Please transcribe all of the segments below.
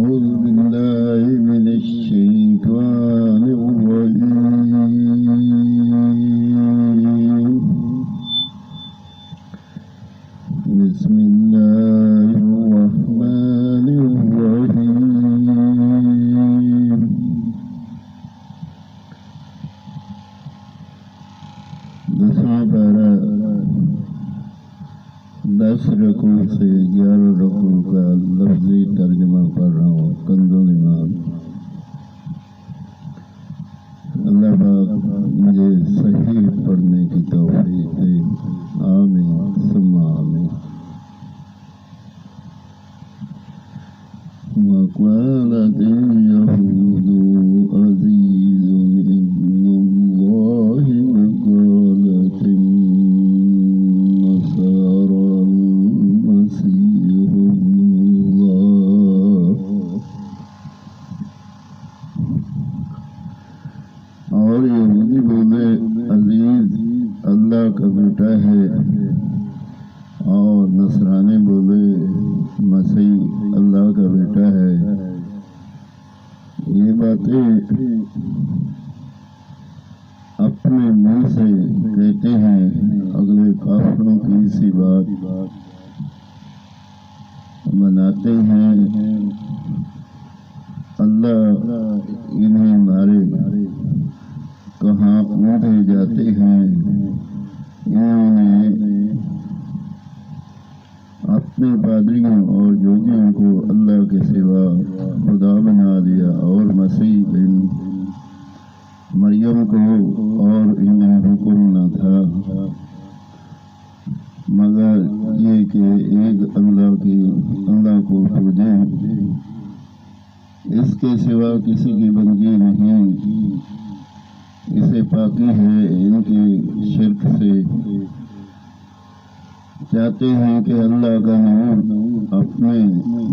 أعوذ بالله من الشيطان الرجيم. بسم الله الرحمن الرحيم. دسواں پارہ 10 رکوع سے 11 رکوع کا لفظی ترجمہ پڑھ رہا ہوں. کنز الایمان. اللہ پاک مجھے صحیح پڑھنے کی توفیق دے. آمین ثم آمین. وقالت اليهود عزيز ابن الله وقالت النصارى المسيح ابن الله. اور یہودی بولے عزیز اللہ کا بیٹا ہے، اور نصرانی بولے مسیح اللہ کا بیٹا ہے. یہ باتیں اپنے منہ سے کہتے ہیں، اگلے کافروں کی سی بات بناتے ہیں. اللہ انہیں مارے، کہاں اونٹے جاتے ہیں. انہوں نے اپنے پادریوں اور جوگیوں کو اللہ کے سوا خدا بنا دیا، اور مسیح بن مریم کو، اور انہیں حکم نہ تھا مگر یہ کہ ایک اللہ کو پوجیں، اس کے سوا کسی کی بندگی نہیں. اسے پاکی ہے ان کے شرک سے. چاہتے ہیں کہ اللہ کا نور اپنے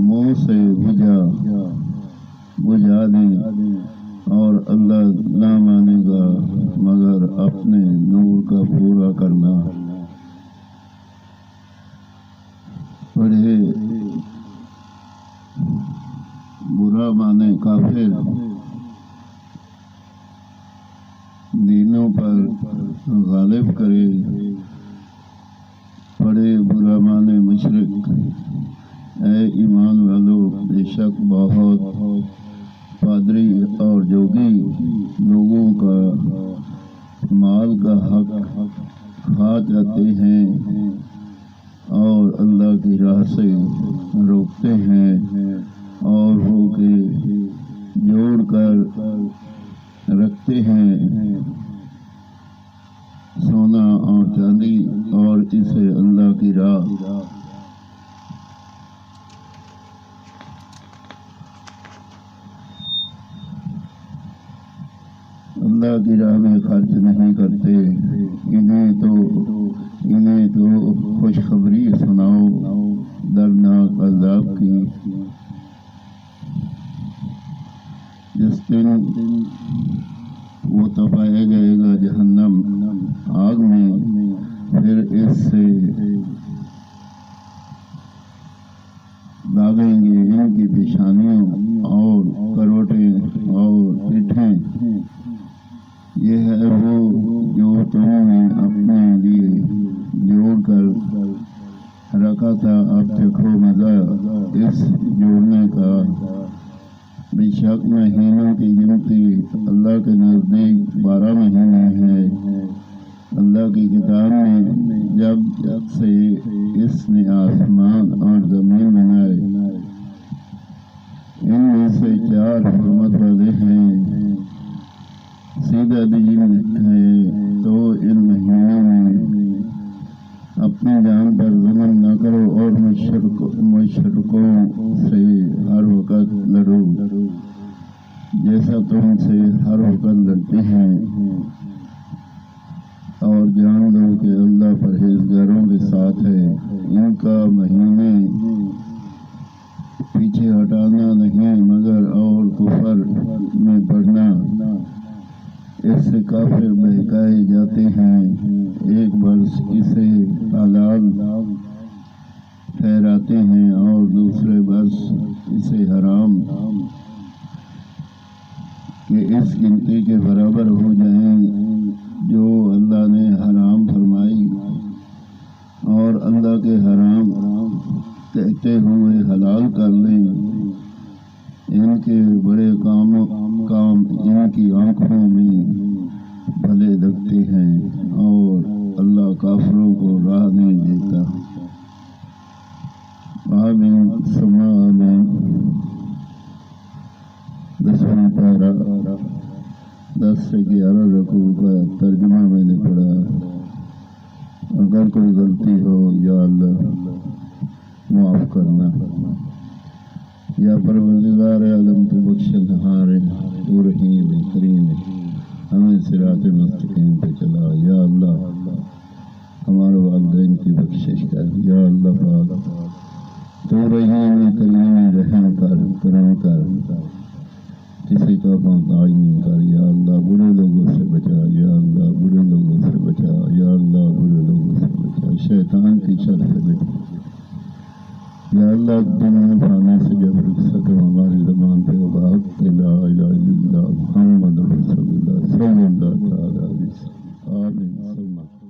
منہ سے بجھا دیں، اور اللہ نہ مانے گا مگر اپنے نور کا پورا کرنا. بڑے برا مانے کافر دینوں پر غالب کرے، بڑے برا مانے مشرک. اے ایمان والو، بے شک بہت پادری اور جوگی لوگوں کا مال کا حق کھا جاتے ہیں اور اللہ کی راہ سے روکتے ہیں، اور ہو کے جوڑ کر رکھتے ہیں سونا اور چاندی، اور اسے اللہ کی راہ میں خرچ نہیں کرتے. انہیں تو خوشخبری سناؤ دردناک عذاب کی. جس دن وہ تپایا جائے گا جہنم آگ میں، پھر اس سے داغیں گے ان کی پیشانیوں اور کروٹیں اور پیٹھیں. یہ ہے وہ جو تم نے اپنے لیے جوڑ کر رکھا تھا، اب دیکھو مزہ اس جوڑنے کا. بے شک مہینوں کی گنتی اللہ کے نزدیک 12 مہینے ہے. اللہ کی کتاب میں جب سے اس نے آسمان اور زمین بنائے، ان میں سے 4 حرمت والے ہیں. سیدھا دین ہے تو ان مہینوں میں اپنی جان پر ظلم نہ کرو، اور مشرکوں سے ہر وقت لڑو جیسا تم سے ہر وقت لڑتے ہیں. اور جان دو کہ اللہ پرہیزگاروں کے ساتھ ہے. ان کا مہینے پیچھے ہٹانا نہیں مگر اور کفر میں پڑھنا. اس سے کافر بہکائے جاتے ہیں. ایک برس اسے حلال ٹھہراتے ہیں اور دوسرے بس اسے حرام کہ اس گنتی کے برابر ہو جائیں جو اللہ نے حرام فرمائی، اور اللہ کے حرام کہتے ہوئے حلال کر لیں۔ ان کے بڑے کام ان کی آنکھوں میں بھلے لگتے ہیں اور اللہ کافروں کو راہ نہیں دیتا۔ آمین ثم آمین۔ 10واں پارہ 10 سے 11 رکوع کا ترجمہ میں نے پڑھا۔ اگر کوئی غلطی ہو یا اللہ معاف کرنا، یا پروردگار عالم تو بخشنہار تو رحیم کریم ہمیں صراط مستقیم پہ چلا۔ یا اللہ ہمارے والدین کی بخشش کر، یا اللہ پاک تو رحیم کریم رحم کر، کرم کر، کسی کا محتاج نہیں کر۔ یا اللہ برے لوگوں سے بچا، یا اللہ برے لوگوں سے بچا، یا اللہ برے لوگوں سے بچا، شیطان کی شر سے بچا۔ یا اللہ دنیا پانے سے جب رخصت ہو ہماری زبان پہ وباق لا الہ الا اللہ محمد رسول اللہ صلی اللہ تعالی علیہ وسلم۔ آمین ثم